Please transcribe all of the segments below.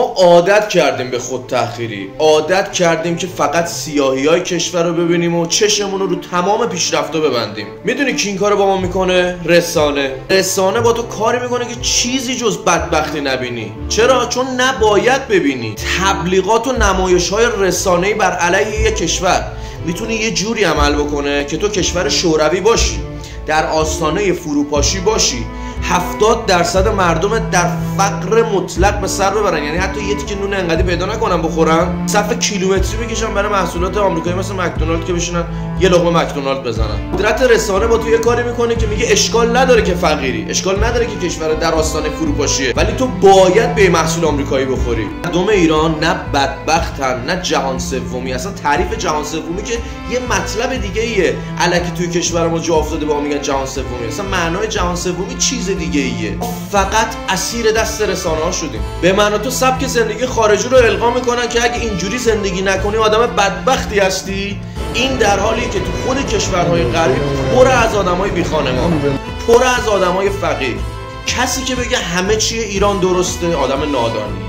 ما عادت کردیم به خود تحقیری، عادت کردیم که فقط سیاهی‌های کشور رو ببینیم و چشمون رو تمام پیشرفتا ببندیم. میدونی کی این کارو با ما میکنه؟ رسانه با تو کاری میکنه که چیزی جز بدبختی نبینی. چرا؟ چون نباید ببینی. تبلیغات و نمایش‌های رسانه‌ای بر علیه یک کشور میتونه یه جوری عمل بکنه که تو کشور شوروی باشی، در آستانه فروپاشی باشی، 70% مردم در فقر مطلق به سر ببرن، یعنی حتی یه تیکه نون انقدی پیدا نکنن بخورن، صف کیلومتری بکشن برای محصولات آمریکایی مثل مکدونالد که بشینن یه لقمه مکدونالد بزنن. قدرت رسانه با تو یه کاری میکنه که میگه اشکال نداره که فقیری، اشکال نداره که کشور در آستانه فروپاشیه، ولی تو باید به محصول آمریکایی بخوری. مردم ایران نه بدبختن نه جهان سومی. اصلا تعریف جهان سومی که یه مطلب دیگه ایه. الکی توی کشور ما جا افتاده با ما میگن جهان سومی. اصلا معنای جهان سومی چیز دیگه ایه. فقط اسیر دست رسانه ها شدیم. به من تو سبک زندگی خارجی رو القا میکنن که اگه اینجوری زندگی نکنی آدم بدبختی هستی. این در حالی که تو خود کشورهای غربی پر از آدمای بیخانمان، پر از آدمای فقیر. کسی که بگه همه چیه ایران درسته آدم نادانیه.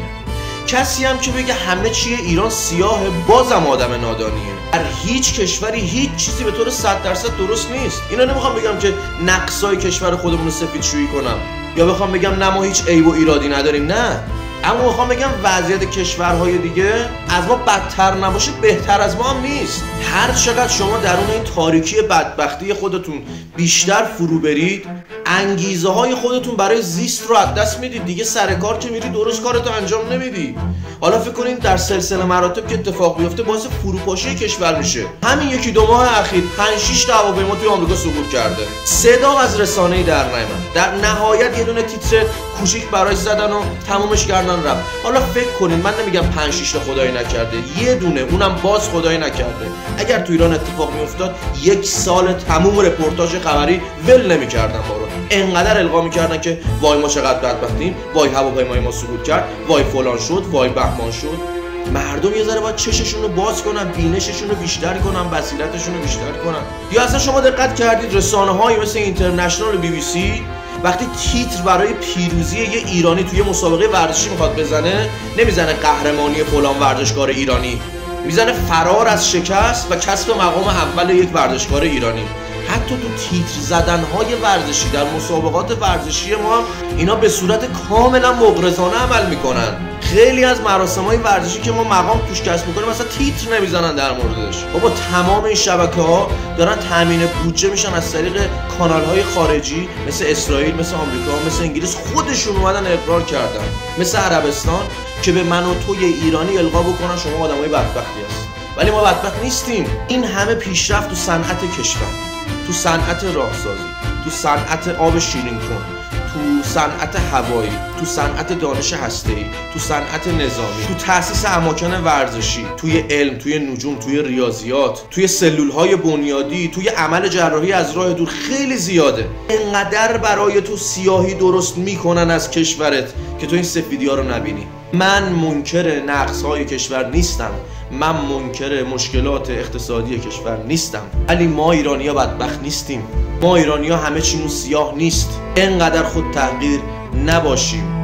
کسی هم که بگه همه چیه ایران سیاه بازم آدم نادانیه. در هیچ کشوری هیچ چیزی به طور 100% درست نیست. اینا نمیخوام بگم که نقصای کشور خودمون رو سفیدشویی کنم یا بخوام بگم نه ما هیچ عیب و ایرادی نداریم، نه، اما میخوام بگم وضعیت کشورهای دیگه از ما بدتر نباشه بهتر از ما هم نیست. هر چقدر شما درون این تاریکی بدبختی خودتون بیشتر فرو برید، انگیزه های خودتون برای زیست رو از دست میدید دیگه. سر کار که میری درست کارتو انجام نمیدی. حالا فکر کنین در سلسله مراتب که اتفاق بیفته باعث فروپاشی کشور میشه. همین یکی دو ماه اخیر 5-6 تا هواپیما توی آمریکا سقوط کرده، صدا از رسانه‌ای در نیامد. در نهایت یه دونه تیتر کوچیک براش زدن و تمومش کردن رفت. حالا فکر کنین، من نمیگم 5-6 تا خدایی نکرده، یه دونه اونم باز خدایی نکرده. اگر تو ایران اتفاق میافتاد 1 سال تموم رپورتاج خبری ول نمیکردن ما رو. انقدر القا میکردن که وای ما چقدر بدبختیم، وای هواپیمای ما سقوط کرد، وای فلان شد، وای بهمان شد. مردم یه ذره باید چششون رو باز کنن، بینششون رو بیشتر کنن، بصیرتشون رو بیشتر کنن. یا اصلا شما دقت کردید رسانه‌های مثل اینترنشنال BBC وقتی تیتر برای پیروزی یه ایرانی توی مسابقه ورزشی میخواد بزنه، نمیزنه قهرمانی فلان ورزشکار ایرانی، میزنه فرار از شکست و کسب مقام اول یک ورزشکار ایرانی. حتی تو تیتر زدنهای ورزشی در مسابقات ورزشی ما اینا به صورت کاملا مغرضانه عمل میکنن. خیلی از مراسم‌های ورزشی که ما مقام توش کسب میکنیم مثلا تیتر نمیزنن در موردش. بابا تمام این شبکه‌ها دارن تامین بودجه میشن از طریق کانال‌های خارجی مثل اسرائیل، مثل آمریکا، مثل انگلیس. خودشون اومدن اقرار کردن، مثل عربستان، که به من و توی ایرانی القا بکنن شما آدمای بدبختی هستید. ولی ما بدبخت نیستیم. این همه پیشرفت تو صنعت کشور، تو صنعت راهسازی، تو صنعت آب شیرین کن، تو صنعت هوایی، تو صنعت دانش هسته‌ای، تو صنعت نظامی، تو تأسیس اماکن ورزشی، توی علم، توی نجوم، توی ریاضیات، توی سلول‌های بنیادی، توی عمل جراحی از راه دور خیلی زیاده. اینقدر برای تو سیاهی درست میکنن از کشورت که تو این سفیدی‌ها رو نبینی. من منکر نقص‌های کشور نیستم، من منکر مشکلات اقتصادی کشور نیستم، ولی ما ایرانی‌ها بدبخت نیستیم. ما ایرانی‌ها همه چیمون سیاه نیست. اینقدر خود تحقیر نباشیم.